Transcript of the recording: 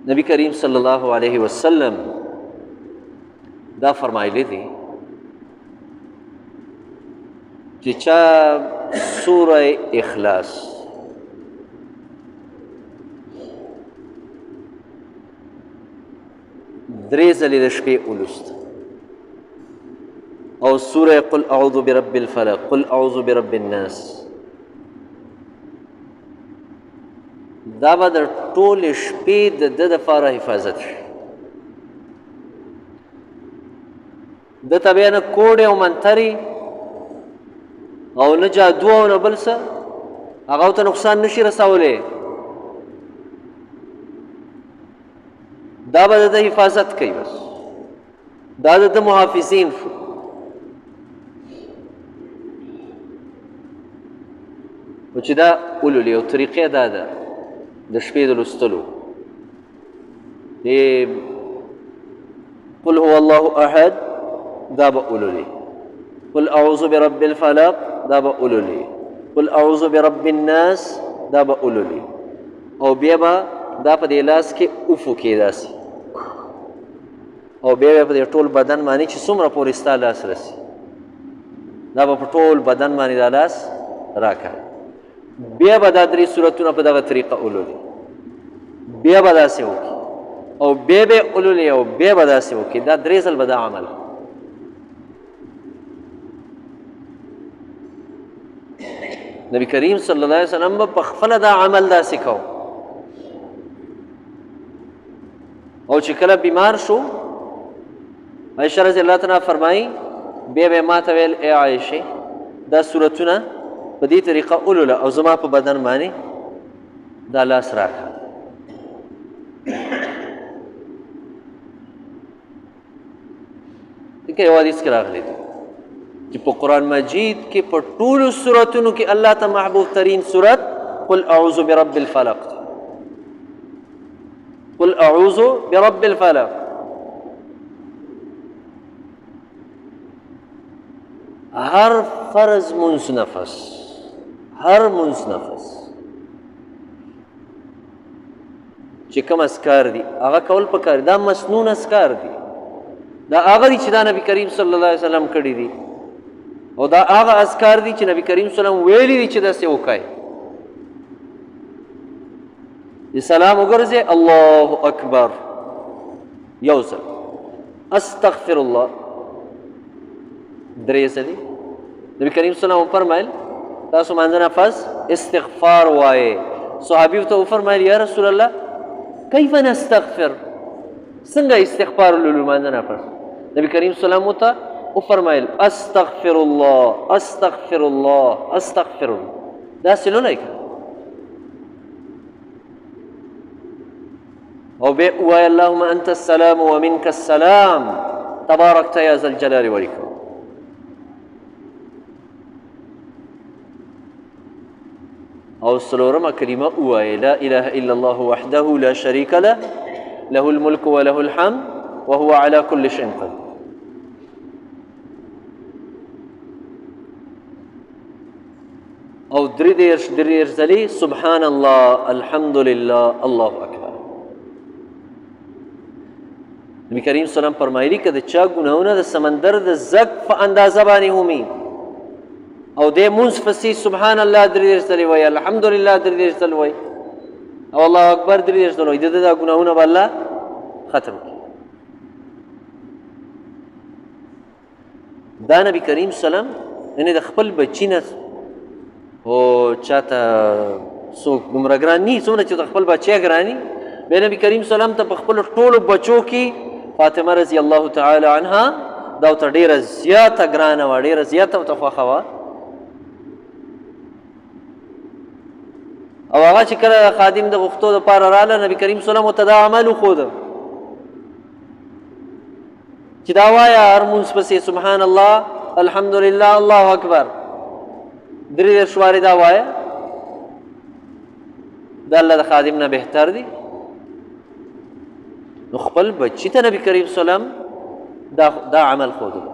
نبی کریم صلی الله علیه وسلم دا فرمایلی دی چې چا سوره اخلاص درې ځلې د شپې ولوست او سوره قل اعوذ برب الفلق قل اعوذ برب الناس دا به د ټولې شپې د ده دپاره حفاظت شي ده ته بیا نه کوډې او منترې او نه جادو او نه بل څه هغه ته نقصان نشي رسولی دا به د ده حفاظت کوي بس دا د ده محافظین شو و چې دا ولولي او طریقې دا ده د شپې د لوستلو قل هو الله احد دا به ولولي قل اعوذ برب الفلق دا به ولولي قل اعوذ برب الناس دا به ولولي او بیا به دا په دې لاس کې اوفو کې داسې او بیا په دې ټول بدن باندې چې څومره پورې ستا لاس رسي دا به په ټول بدن باندې دا لاس راکړه بیا به دا درې صورتونه په دغه طریقه ولولي بیا به داسې وکړي او بیا به ولولي او بیا به داسې وکړي دا درې ځل به دا عمل نبی کریم صلی الله علیه وسلم به په خپله دا عمل داسې کو او چې کله بیمار شو عایشه رضی الله تعالی فرمایي بیا به ما ته ویل ای عایشې دا صورتونه په دې طریقه ولوله او زما په بدن باندې دا لاس راکړه دغه یو حدیث کې راغلی دی چې په قرآن مجید کې په ټولو سورتونو کې الله ته محبوب ترین سورت قل اعوذ برب الفلق قل اعوذ برب الفلق هر فرض منځ نفس هر منځ نفس چې کوم اذکار دي هغه کول پکار دا مسنون اذکار دي دا هغه دي چې دا نبی کریم صلی الله علیه وسلم کړي دي او دا هغه اذکار دي چې نبی کریم صلی الله علیه وسلم ویلي دي چې داسې وکړئ سلام وګرځئ الله اکبر یو ځل استغفر الله درې ځلې نبی کریم صلی الله علیه وسلم فرمایل تاسو منځ نفس استغفار وایئ صحابي ته وفرمایل یا رسول الله کیف نستغفر څنګه استغفار ولولو منځ نفس نبی کریم صلی الله علیه وسلم ته وفرمایل استغفر الله استغفر الله استغفر الله داسې نه وایئ او بیا ووایه اللهم انت السلام ومنك السلام تبارکت یا ذا الجلال والاکرام او څلورمه کلمه ووایه لا اله الا الله وحده لا شریک له له الملك وله الحمد وهو على كل شيء قدير او درې دېرش ځلې سبحان الله الحمد لله الله اکبر نبی کریم صلی الله علیه وسلم فرمایلی که د چا ګناهونه د سمندر د زګ په اندازه باندې همي او دې مونځ پسې سبحان الله درې دېرش ځلې وایي الحمدلله درې دېرش ځلې وایي او الله اکبر درې دېرش ځلې وایي د ده دا ګناهونه به الله ختم کړي دا نبی کریم صلی الله علیه وسلم یعنې د خپل بچي نه او چاته څوک دومره ګران ني څومره چې د خپل بچی ګران ني بیا نبی کریم صلی الله علیه وسلم ته په خپلو ټولو بچو کې فاطمه رضی الله تعالی عنها دا ورته ډېره زیاته ګرانه وه ډېره زیاته ورته خوښه وه او هغه چې کله خادم د غوښتو دپاره راله نبی کریم صلی الله علیه وسلم ورته دا عمل وښوده چې دا وایه هر مونځ پسې سبحان الله الحمدلله الله اکبر درې دېرش وارې دا وایه دا الله د خادم نه بهتر دی نو خپل بچی ته نبی کریم صلی الله علیه وسلم دا عمل ښودلو